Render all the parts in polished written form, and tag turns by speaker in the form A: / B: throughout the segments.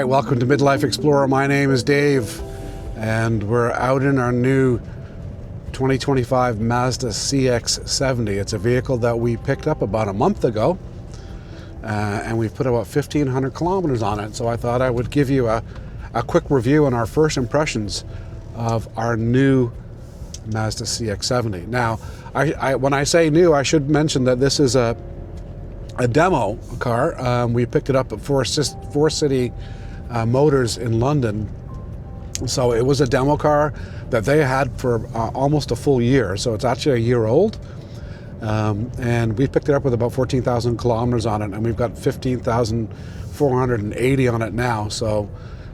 A: welcome to Midlife Explorer. My name is Dave, and we're out in our new 2025 Mazda CX70. It's a vehicle that we picked up about a month ago, and we've put about 1,500 kilometers on it. So I thought I would give you a quick review on our first impressions of our new Mazda CX70. Now, when I say new, I should mention that this is a demo car. We picked it up at Four City Motors in London. So it was a demo car that they had for almost a full year. So it's actually a year old. And we picked it up with about 14,000 kilometers on it, and we've got 15,480 on it now. So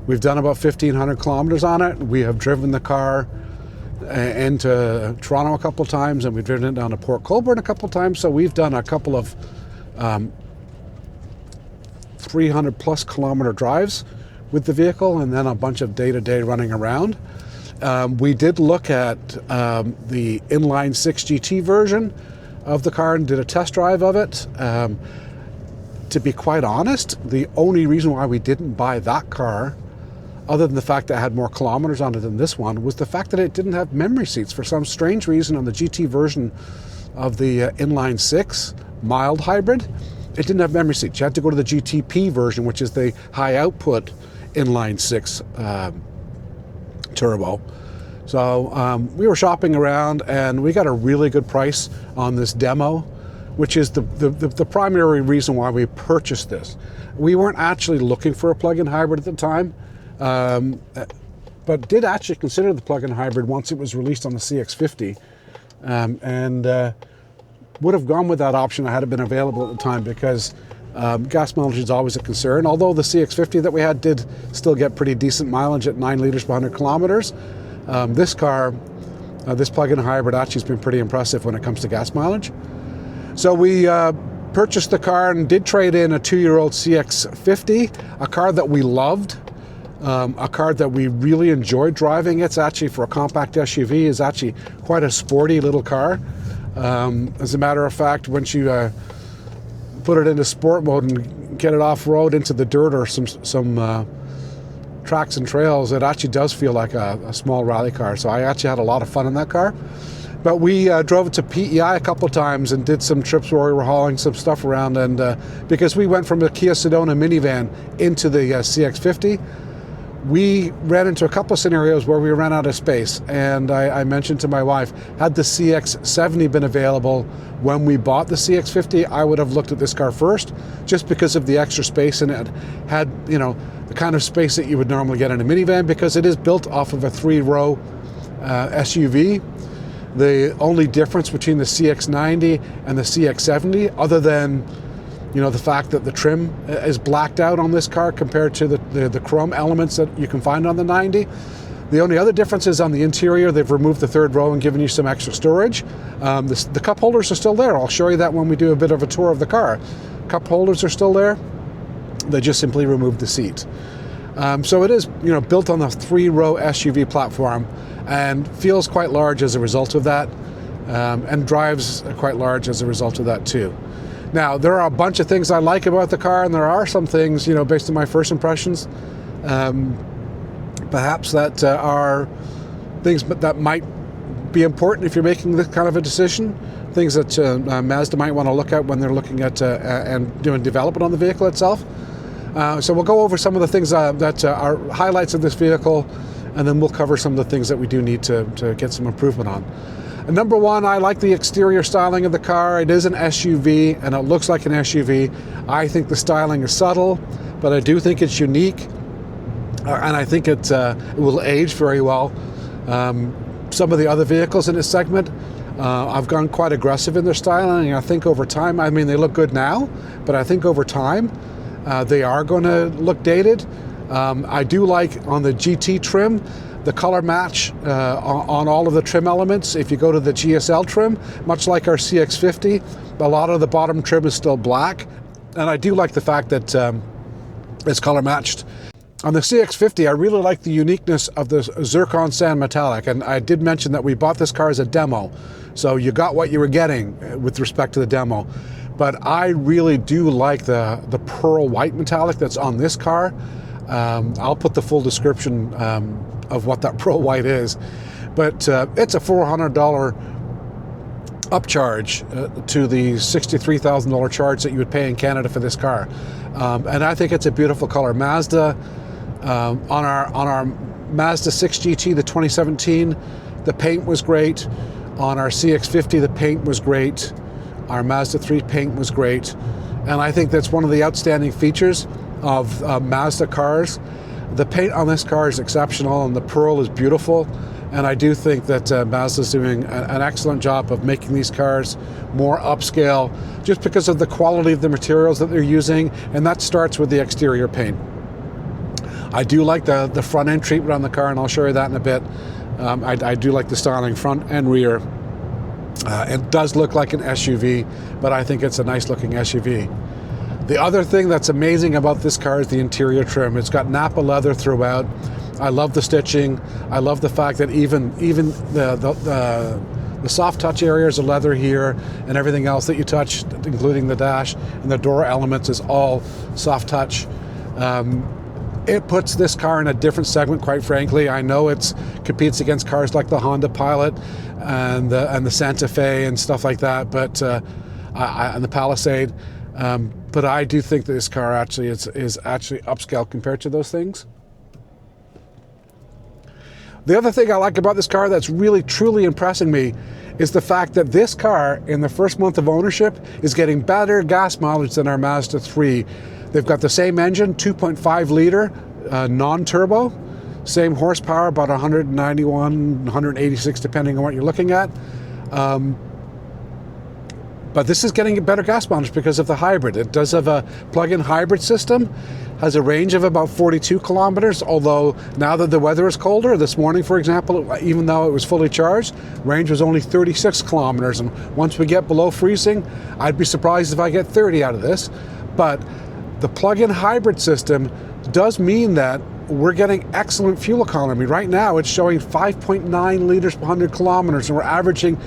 A: we've done about 1,500 kilometers on it. We have driven the car into Toronto a couple of times, and we've driven it down to Port Colborne a couple of times. So we've done a couple of 300 plus kilometer drives with the vehicle, and then a bunch of day-to-day running around. We did look at the inline 6 GT version of the car and did a test drive of it. To be quite honest, the only reason why we didn't buy that car, other than the fact that it had more kilometers on it than this one, was the fact that it didn't have memory seats. For some strange reason, on the GT version of the inline 6 mild hybrid, it didn't have memory seats. You had to go to the GTP version, which is the high output inline 6 turbo. So we were shopping around, and we got a really good price on this demo, which is the primary reason why we purchased this. We weren't actually looking for a plug-in hybrid at the time, but did actually consider the plug-in hybrid once it was released on the CX50, and would have gone with that option had it been available at the time, because gas mileage is always a concern. Although the CX50 that we had did still get pretty decent mileage at 9 liters per 100 kilometers, this car, this plug-in hybrid, actually has been pretty impressive when it comes to gas mileage. So we purchased the car and did trade in a 2-year-old CX50, a car that we loved, a car that we really enjoyed driving. It's actually, for a compact SUV, is actually quite a sporty little car. As a matter of fact, once you put it into sport mode and get it off-road into the dirt or some tracks and trails, it actually does feel like a small rally car. So I actually had a lot of fun in that car. But we drove it to PEI a couple of times and did some trips where we were hauling some stuff around. And because we went from the Kia Sedona minivan into the CX50, we ran into a couple of scenarios where we ran out of space. And I mentioned to my wife, had the CX70 been available when we bought the CX50, I would have looked at this car first, just because of the extra space in it. Had, you know, the kind of space that you would normally get in a minivan, because it is built off of a 3-row SUV. The only difference between the CX90 and the CX70, other than, you know, the fact that the trim is blacked out on this car compared to the chrome elements that you can find on the 90. The only other difference is on the interior. They've removed the 3rd row and given you some extra storage. The cup holders are still there. I'll show you that when we do a bit of a tour of the car. Cup holders are still there. They just simply removed the seat. So it is, you know, built on the 3-row SUV platform, and feels quite large as a result of that, and drives quite large as a result of that too. Now, there are a bunch of things I like about the car, and there are some things, you know, based on my first impressions, perhaps that are things that might be important if you're making this kind of a decision, things that Mazda might want to look at when they're looking at and doing development on the vehicle itself. So we'll go over some of the things that are highlights of this vehicle, and then we'll cover some of the things that we do need to get some improvement on. Number one, I like the exterior styling of the car. It is an SUV, and it looks like an SUV. I think the styling is subtle, but I do think it's unique, and I think it will age very well. Some of the other vehicles in this segment, I've gone quite aggressive in their styling. I think over time, I mean, they look good now, but I think over time, they are going to look dated. I do like on the GT trim, the color match on all of the trim elements. If you go to the GSL trim, much like our CX50, a lot of the bottom trim is still black. And I do like the fact that it's color matched. On the CX50, I really like the uniqueness of the zircon sand metallic. And I did mention that we bought this car as a demo. So you got what you were getting with respect to the demo. But I really do like the pearl white metallic that's on this car. I'll put the full description of what that Pearl White is, but it's a $400 upcharge to the $63,000 charge that you would pay in Canada for this car, and I think it's a beautiful color. Mazda on our Mazda 6 GT, the 2017, the paint was great. On our CX50, the paint was great. Our Mazda 3 paint was great, and I think that's one of the outstanding features of Mazda cars. The paint on this car is exceptional, and the Pearl is beautiful. And I do think that Mazda's doing an excellent job of making these cars more upscale, just because of the quality of the materials that they're using, and that starts with the exterior paint. I do like the front end treatment on the car, and I'll show you that in a bit. I do like the styling front and rear. It does look like an SUV, but I think it's a nice looking SUV. The other thing that's amazing about this car is the interior trim. It's got Napa leather throughout. I love the stitching. I love the fact that even the soft touch areas of leather here, and everything else that you touch, including the dash and the door elements, is all soft touch. It puts this car in a different segment, quite frankly. I know it competes against cars like the Honda Pilot and the Santa Fe and stuff like that, but and the Palisade. But I do think that this car actually is actually upscale compared to those things. The other thing I like about this car that's really truly impressing me is the fact that this car, in the first month of ownership, is getting better gas mileage than our Mazda 3. They've got the same engine, 2.5 liter, non-turbo, same horsepower, about 191, 186, depending on what you're looking at. But this is getting better gas mileage because of the hybrid. It does have a plug-in hybrid system, has a range of about 42 kilometers, although now that the weather is colder, this morning, for example, even though it was fully charged, range was only 36 kilometers. And once we get below freezing, I'd be surprised if I get 30 out of this. But the plug-in hybrid system does mean that we're getting excellent fuel economy. Right now, it's showing 5.9 liters per 100 kilometers, and we're averaging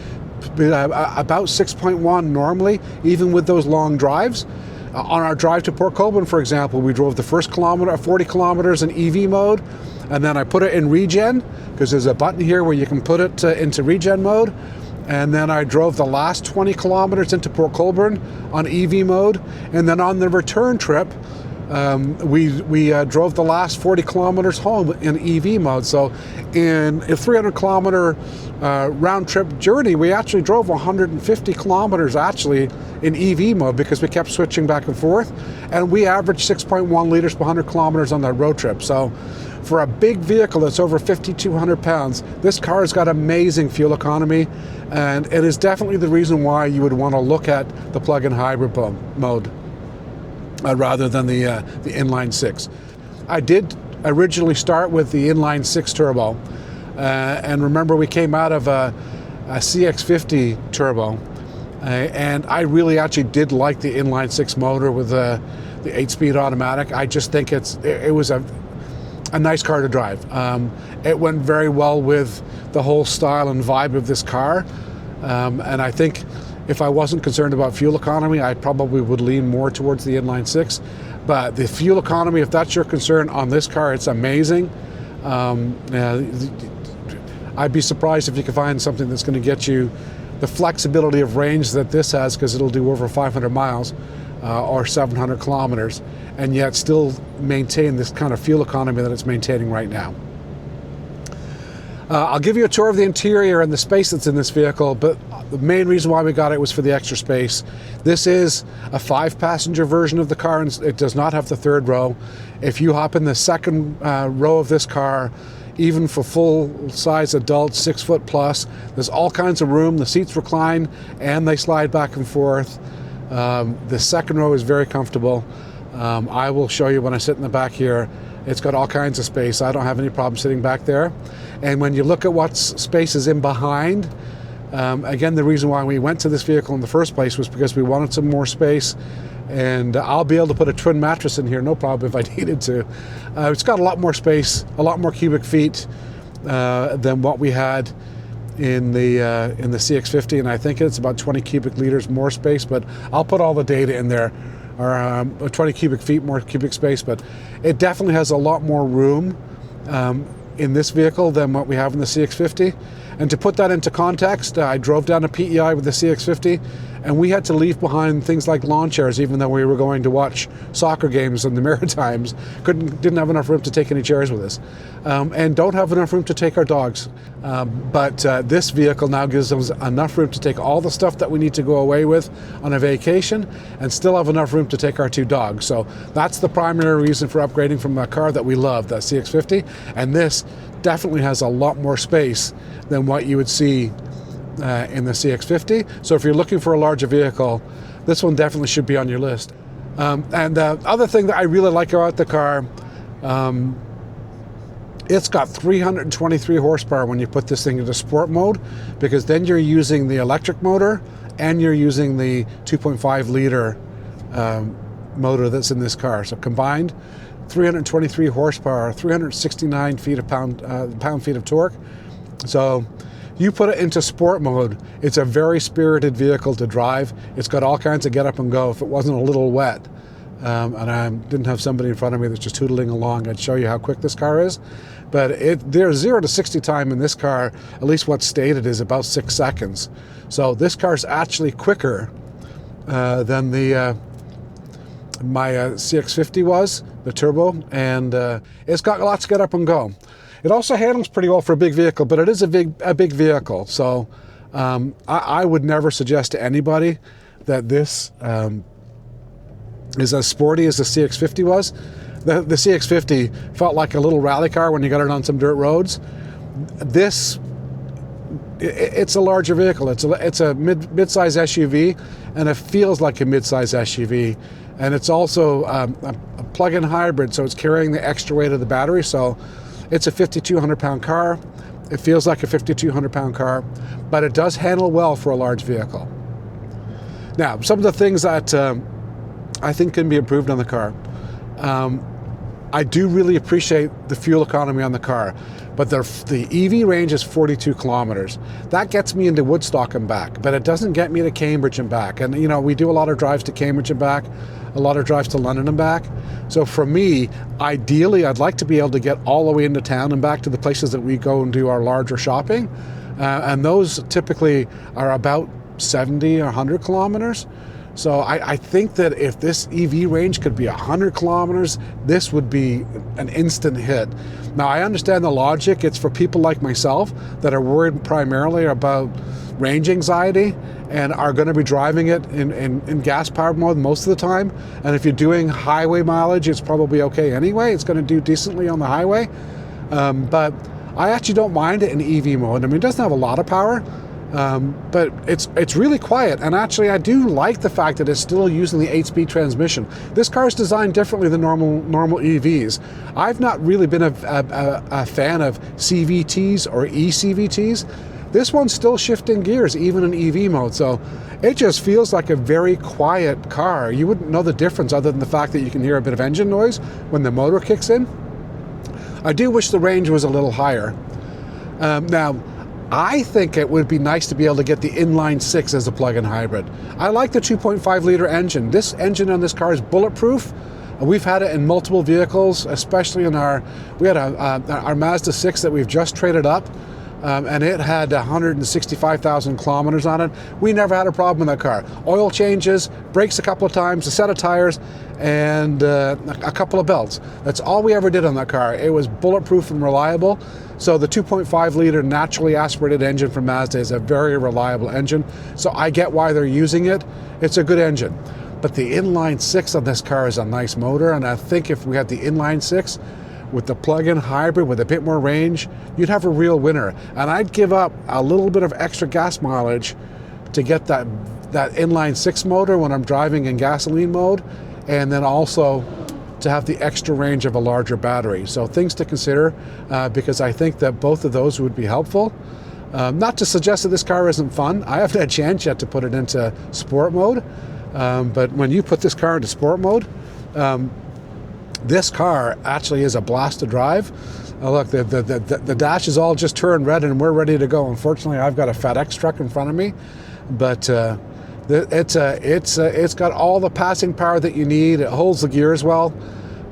A: about 6.1 normally, even with those long drives. On our drive to Port Colborne, for example, we drove the first 40 kilometers in EV mode, and then I put it in regen, because there's a button here where you can put it into regen mode. And then I drove the last 20 kilometers into Port Colborne on EV mode. And then on the return trip, we drove the last 40 kilometers home in EV mode. So in a 300 kilometer round trip journey, we actually drove 150 kilometers actually in EV mode, because we kept switching back and forth, and we averaged 6.1 liters per 100 kilometers on that road trip. So for a big vehicle that's over 5,200 pounds, this car has got amazing fuel economy, and it is definitely the reason why you would want to look at the plug-in hybrid mode rather than the inline six. I did originally start with the inline six turbo, and remember, we came out of a CX50 turbo, and I really actually did like the inline six motor with the 8-speed automatic. I just think it was a nice car to drive. It went very well with the whole style and vibe of this car, and I think if I wasn't concerned about fuel economy, I probably would lean more towards the inline six. But the fuel economy, if that's your concern on this car, it's amazing. I'd be surprised if you could find something that's going to get you the flexibility of range that this has, because it'll do over 500 miles or 700 kilometers, and yet still maintain this kind of fuel economy that it's maintaining right now. I'll give you a tour of the interior and the space that's in this vehicle, but the main reason why we got it was for the extra space. This is a 5-passenger version of the car, and it does not have the third row. If you hop in the second row of this car, even for full-size adults, 6 foot plus, there's all kinds of room. The seats recline and they slide back and forth. The second row is very comfortable. I will show you when I sit in the back here. It's got all kinds of space. I don't have any problem sitting back there. And when you look at what space is in behind, again, the reason why we went to this vehicle in the first place was because we wanted some more space. And I'll be able to put a twin mattress in here, no problem, if I needed to. It's got a lot more space, a lot more cubic feet than what we had in the CX50, and I think it's about 20 cubic liters more space, but I'll put all the data in there 20 cubic feet more cubic space, but it definitely has a lot more room in this vehicle than what we have in the CX50. And to put that into context, I drove down to PEI with the CX50, and we had to leave behind things like lawn chairs, even though we were going to watch soccer games in the Maritimes. Didn't have enough room to take any chairs with us, and don't have enough room to take our dogs. But this vehicle now gives us enough room to take all the stuff that we need to go away with on a vacation, and still have enough room to take our 2 dogs. So that's the primary reason for upgrading from a car that we love, the CX50, and this definitely has a lot more space than what you would see in the CX50. So if you're looking for a larger vehicle, this one definitely should be on your list. And the other thing that I really like about the car, it's got 323 horsepower when you put this thing into sport mode, because then you're using the electric motor and you're using the 2.5 liter motor that's in this car. So combined, 323 horsepower, 369 pound-feet of torque. So you put it into sport mode, it's a very spirited vehicle to drive. It's got all kinds of get up and go. If it wasn't a little wet, and I didn't have somebody in front of me that's just tootling along, I'd show you how quick this car is. But there's 0 to 60 time in this car, at least what's stated, is about 6 seconds. So this car's actually quicker than my CX50 was, the Turbo, and it's got lots of get up and go. It also handles pretty well for a big vehicle, but it is a big vehicle. So I would never suggest to anybody that this is as sporty as the CX50 was. The CX50 felt like a little rally car when you got it on some dirt roads. It's a larger vehicle. It's a mid-size SUV, and it feels like a mid-size SUV. And it's also a plug-in hybrid, so it's carrying the extra weight of the battery. So it's a 5,200-pound car. It feels like a 5,200-pound car, but it does handle well for a large vehicle. Now, some of the things that I think can be improved on the car. I do really appreciate the fuel economy on the car, but the EV range is 42 kilometers. That gets me into Woodstock and back, but it doesn't get me to Cambridge and back. And you know, we do a lot of drives to Cambridge and back, a lot of drives to London and back. So for me, ideally, I'd like to be able to get all the way into town and back to the places that we go and do our larger shopping. And those typically are about 70 or 100 kilometers. So I think that if this EV range could be 100 kilometers, this would be an instant hit. Now, I understand the logic. It's for people like myself that are worried primarily about range anxiety and are going to be driving it in gas-powered mode most of the time. And if you're doing highway mileage, it's probably okay anyway. It's going to do decently on the highway. But I actually don't mind it in EV mode. I mean, it doesn't have a lot of power. But it's really quiet, and actually I do like the fact that it's still using the 8-speed transmission. This car is designed differently than normal EVs. I've not really been a fan of CVTs or eCVTs. This one's still shifting gears even in EV mode, so it just feels like a very quiet car. You wouldn't know the difference other than the fact that you can hear a bit of engine noise when the motor kicks in. I do wish the range was a little higher. Now, I think it would be nice to be able to get the inline 6 as a plug-in hybrid. I like the 2.5 liter engine. This engine on this car is bulletproof. We've had it in multiple vehicles, especially in our Mazda 6 that we've just traded up, and it had 165,000 kilometers on it. We never had a problem with that car. Oil changes, brakes a couple of times, a set of tires, and a couple of belts. That's all we ever did on that car. It was bulletproof and reliable. So the 2.5 liter naturally aspirated engine from Mazda is a very reliable engine. So I get why they're using it. It's a good engine. But the inline 6 on this car is a nice motor, and I think if we had the inline 6 with the plug-in hybrid with a bit more range, you'd have a real winner. And I'd give up a little bit of extra gas mileage to get that inline 6 motor when I'm driving in gasoline mode, and then also to have the extra range of a larger battery. So things to consider, because I think that both of those would be helpful. Not to suggest that this car isn't fun. I haven't had a chance yet to put it into sport mode, but when you put this car into sport mode, this car actually is a blast to drive. Look, the dash is all just turned red and we're ready to go. Unfortunately, I've got a FedEx truck in front of me, but It's got all the passing power that you need. It holds the gears well.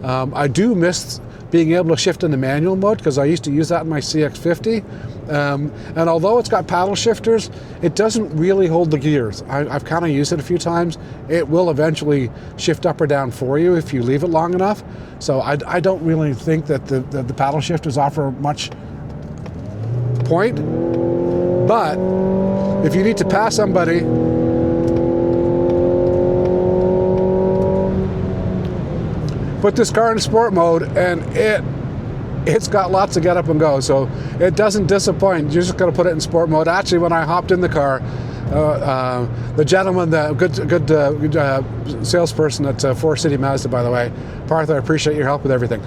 A: I do miss being able to shift into manual mode because I used to use that in my CX50. And although it's got paddle shifters, it doesn't really hold the gears. I've kind of used it a few times. It will eventually shift up or down for you if you leave it long enough. So I don't really think that the paddle shifters offer much point. But if you need to pass somebody, put this car in sport mode and it's got lots of get up and go, so it doesn't disappoint. You're just going to put it in sport mode. Actually, when I hopped in the car, the gentleman, the good salesperson at Forest City Mazda, by the way, Parth, I appreciate your help with everything.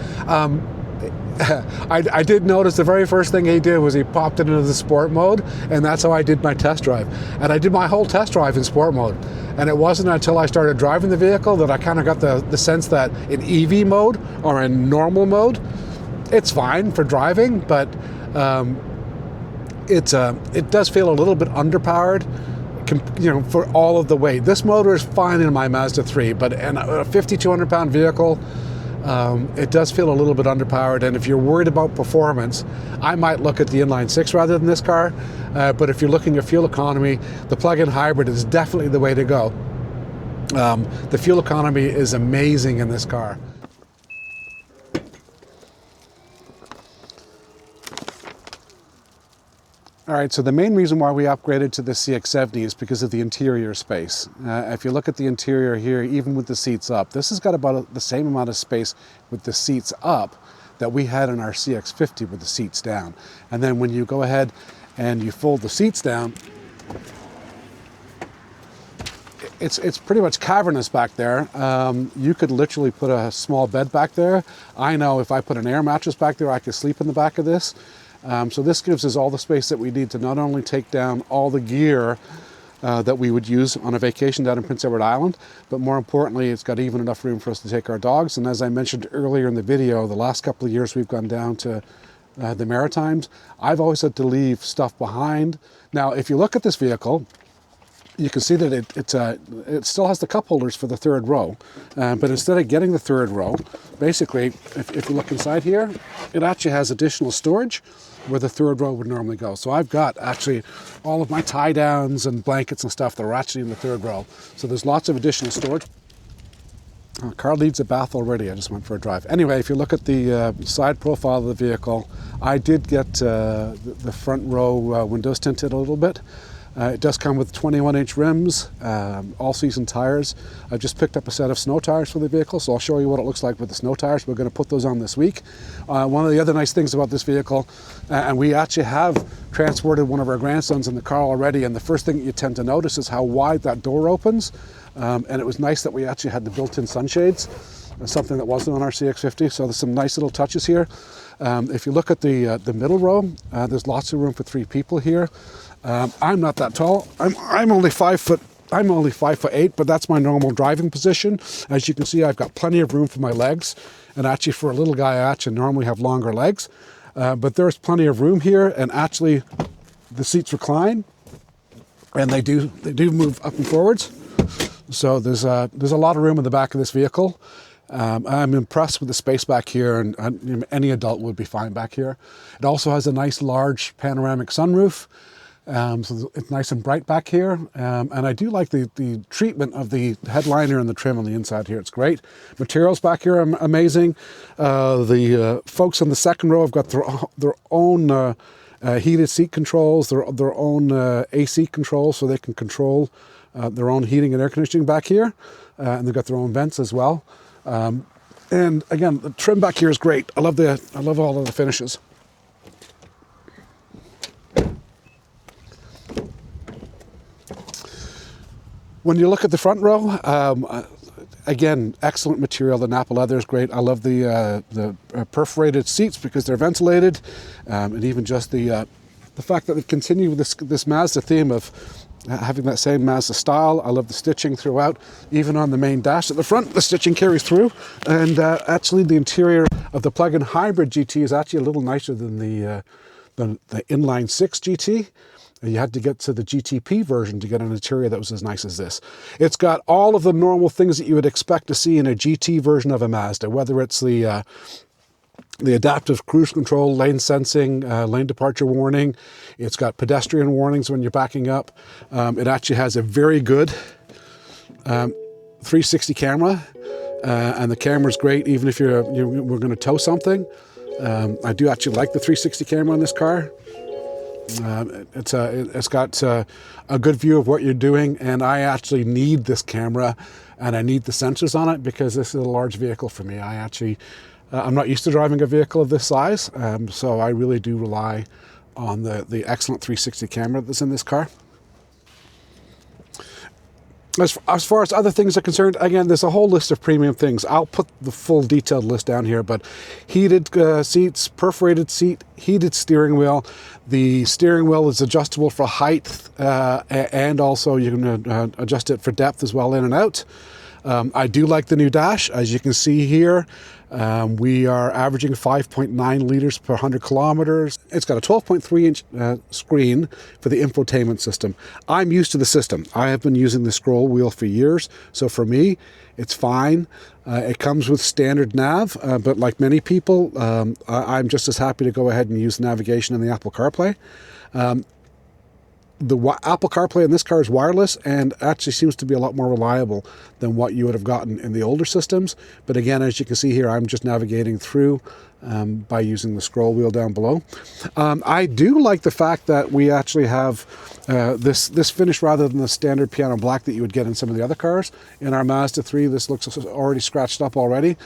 A: I did notice the very first thing he did was he popped it into the sport mode, and that's how I did my test drive. And I did my whole test drive in sport mode. And it wasn't until I started driving the vehicle that I kind of got the sense that in EV mode or in normal mode, it's fine for driving, but it does feel a little bit underpowered, for all of the weight. This motor is fine in my Mazda 3, but in a 5,200 pound vehicle, it does feel a little bit underpowered. And if you're worried about performance, I might look at the inline six rather than this car. But if you're looking at fuel economy, the plug-in hybrid is definitely the way to go. The fuel economy is amazing in this car. All right, so the main reason why we upgraded to the CX70 is because of the interior space. If you look at the interior here, even with the seats up, this has got about the same amount of space with the seats up that we had in our CX50 with the seats down. And then when you go ahead and you fold the seats down, it's pretty much cavernous back there. You could literally put a small bed back there. I know if I put an air mattress back there, I could sleep in the back of this. So this gives us all the space that we need to not only take down all the gear that we would use on a vacation down in Prince Edward Island, but more importantly, it's got even enough room for us to take our dogs. And as I mentioned earlier in the video, the last couple of years we've gone down to the Maritimes. I've always had to leave stuff behind. Now, if you look at this vehicle, you can see that it still has the cup holders for the third row, but instead of getting the third row, basically, if you look inside here, it actually has additional storage where the third row would normally go. So I've got actually all of my tie downs and blankets and stuff that are actually in the third row. So there's lots of additional storage. Car needs a bath already. I just went for a drive. Anyway, if you look at the side profile of the vehicle, I did get the front row windows tinted a little bit. It does come with 21-inch rims, all-season tires. I've just picked up a set of snow tires for the vehicle, so I'll show you what it looks like with the snow tires. We're going to put those on this week. One of the other nice things about this vehicle, and we actually have transported one of our grandsons in the car already, and the first thing you tend to notice is how wide that door opens. And it was nice that we actually had the built-in sunshades, something that wasn't on our CX50, so there's some nice little touches here. If you look at the middle row, there's lots of room for 3 people here. I'm not that tall. I'm only 5 foot. I'm only 5'8", but that's my normal driving position. As you can see, I've got plenty of room for my legs, and actually for a little guy, I actually normally have longer legs. But there's plenty of room here, and actually, the seats recline, and they do move up and forwards. So there's a lot of room in the back of this vehicle. I'm impressed with the space back here, and any adult would be fine back here. It also has a nice large panoramic sunroof. So it's nice and bright back here, and I do like the treatment of the headliner and the trim on the inside here. It's great. Materials back here are amazing. The folks on the second row have got their own heated seat controls, their own AC controls, so they can control their own heating and air conditioning back here, and they've got their own vents as well. And again, the trim back here is great. I love all of the finishes. When you look at the front row, again, excellent material. The Napa leather is great. I love the perforated seats because they're ventilated, and even just the fact that they continue with this Mazda theme of having that same Mazda style. I love the stitching throughout, even on the main dash at the front. The stitching carries through, and actually, the interior of the plug-in hybrid GT is actually a little nicer than the inline 6 GT. You had to get to the GTP version to get an interior that was as nice as this. It's got all of the normal things that you would expect to see in a GT version of a Mazda, whether it's the adaptive cruise control, lane sensing, lane departure warning. It's got pedestrian warnings when you're backing up. It actually has a very good 360 camera, and the camera's great even if we're going to tow something. I do actually like the 360 camera on this car. It's got a good view of what you're doing, and I actually need this camera and I need the sensors on it because this is a large vehicle for me. I'm not used to driving a vehicle of this size, so I really do rely on the excellent 360 camera that's in this car. As far as other things are concerned, again, there's a whole list of premium things. I'll put the full detailed list down here, but heated seats, perforated seat, heated steering wheel. The steering wheel is adjustable for height, and also you can adjust it for depth as well, in and out. I do like the new dash. As you can see here, we are averaging 5.9 liters per 100 kilometers. It's got a 12.3-inch screen for the infotainment system. I'm used to the system. I have been using the scroll wheel for years, so for me, it's fine. It comes with standard nav, but like many people, I'm just as happy to go ahead and use navigation in the Apple CarPlay. The Apple CarPlay in this car is wireless and actually seems to be a lot more reliable than what you would have gotten in the older systems. But again, as you can see here, I'm just navigating through by using the scroll wheel down below. I do like the fact that we actually have this finish rather than the standard piano black that you would get in some of the other cars. In our Mazda 3, this looks already scratched up already.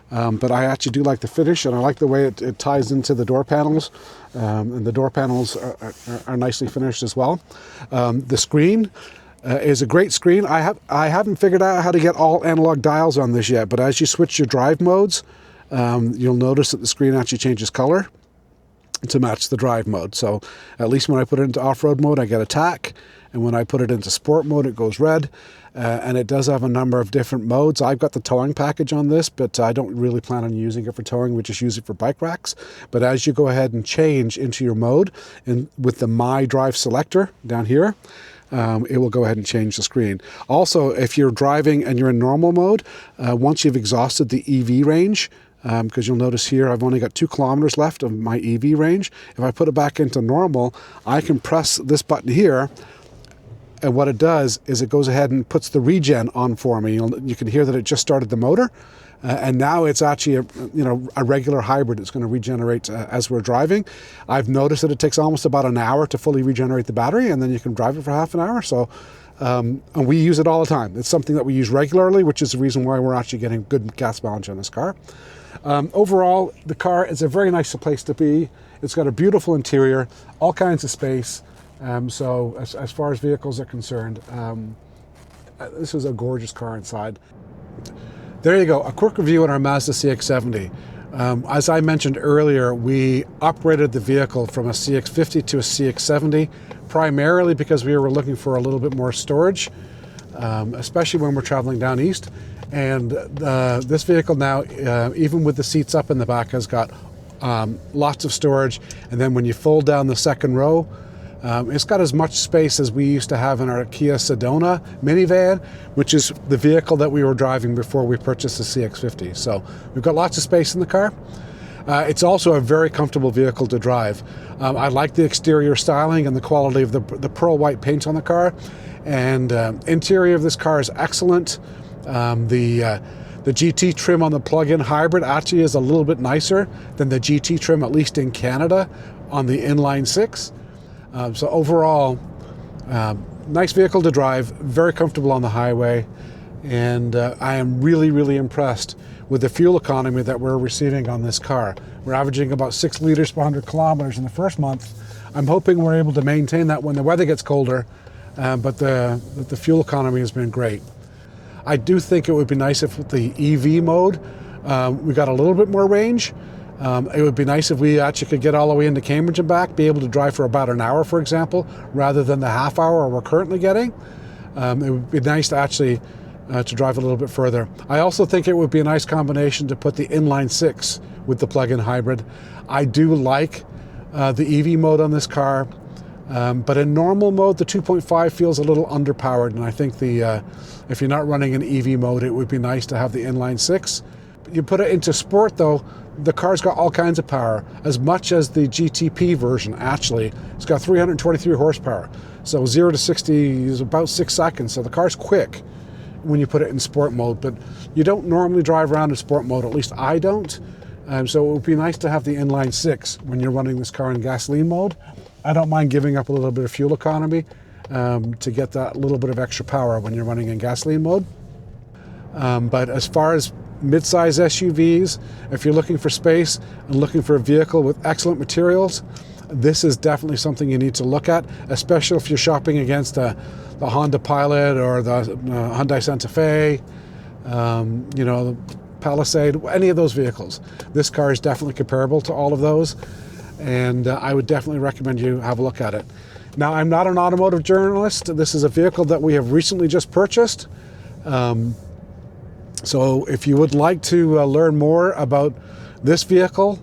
A: But I actually do like the finish, and I like the way it ties into the door panels. And the door panels are nicely finished as well. The screen is a great screen. I haven't figured out how to get all analog dials on this yet, but as you switch your drive modes, you'll notice that the screen actually changes color to match the drive mode. So at least when I put it into off-road mode, I get a tack, and when I put it into sport mode, it goes red. And it does have a number of different modes. I've got the towing package on this, but I don't really plan on using it for towing. We just use it for bike racks. But as you go ahead and change into your mode, and with the My Drive selector down here, it will go ahead and change the screen. Also, if you're driving and you're in normal mode, once you've exhausted the EV range, because you'll notice here I've only got 2 kilometers left of my EV range. If I put it back into normal, I can press this button here, and what it does is it goes ahead and puts the regen on for me. You can hear that it just started the motor, and now it's actually a regular hybrid. It's going to regenerate as we're driving. I've noticed that it takes almost about an hour to fully regenerate the battery, and then you can drive it for half an hour. So, and we use it all the time. It's something that we use regularly, which is the reason why we're actually getting good gas mileage on this car. Overall, the car is a very nice place to be. It's got a beautiful interior, all kinds of space. So as far as vehicles are concerned, this is a gorgeous car inside. There you go, a quick review on our Mazda CX70. As I mentioned earlier, we upgraded the vehicle from a CX50 to a CX70, primarily because we were looking for a little bit more storage, especially when we're traveling down east. And this vehicle now, even with the seats up in the back, has got lots of storage. And then when you fold down the second row, it's got as much space as we used to have in our Kia Sedona minivan, which is the vehicle that we were driving before we purchased the CX50. So we've got lots of space in the car. It's also a very comfortable vehicle to drive. I like the exterior styling and the quality of the pearl white paint on the car. And interior of this car is excellent. The GT trim on the plug-in hybrid actually is a little bit nicer than the GT trim, at least in Canada, on the inline 6. So overall, nice vehicle to drive, very comfortable on the highway, and I am really, really impressed with the fuel economy that we're receiving on this car. We're averaging about 6 liters per 100 kilometers in the first month. I'm hoping we're able to maintain that when the weather gets colder, but the fuel economy has been great. I do think it would be nice if with the EV mode, we got a little bit more range. It would be nice if we actually could get all the way into Cambridge and back, be able to drive for about an hour, for example, rather than the half hour we're currently getting. It would be nice to actually to drive a little bit further. I also think it would be a nice combination to put the inline 6 with the plug-in hybrid. I do like the EV mode on this car. But in normal mode, the 2.5 feels a little underpowered, and I think if you're not running in EV mode, it would be nice to have the inline six. You put it into sport though, the car's got all kinds of power, as much as the GTP version actually. It's got 323 horsepower. So 0 to 60 is about 6 seconds, so the car's quick when you put it in sport mode, but you don't normally drive around in sport mode, at least I don't. So it would be nice to have the inline six when you're running this car in gasoline mode. I don't mind giving up a little bit of fuel economy to get that little bit of extra power when you're running in gasoline mode. But as far as mid-size SUVs, if you're looking for space and looking for a vehicle with excellent materials, this is definitely something you need to look at, especially if you're shopping against the Honda Pilot or the Hyundai Santa Fe, you know, the Palisade, any of those vehicles. This car is definitely comparable to all of those, and I would definitely recommend you have a look at it. Now, I'm not an automotive journalist. This is a vehicle that we have recently just purchased. So if you would like to learn more about this vehicle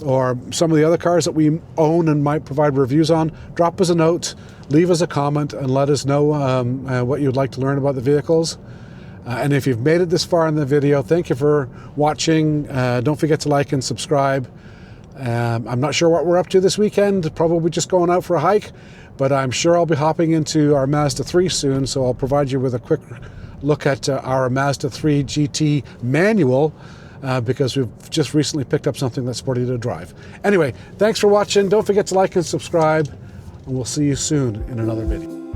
A: or some of the other cars that we own and might provide reviews on, drop us a note, leave us a comment, and let us know what you'd like to learn about the vehicles. And if you've made it this far in the video, thank you for watching. Don't forget to like and subscribe. I'm not sure what we're up to this weekend, probably just going out for a hike, but I'm sure I'll be hopping into our Mazda 3 soon, so I'll provide you with a quick look at our Mazda 3 GT manual, because we've just recently picked up something that's sporty to drive. Anyway, thanks for watching. Don't forget to like and subscribe, and we'll see you soon in another video.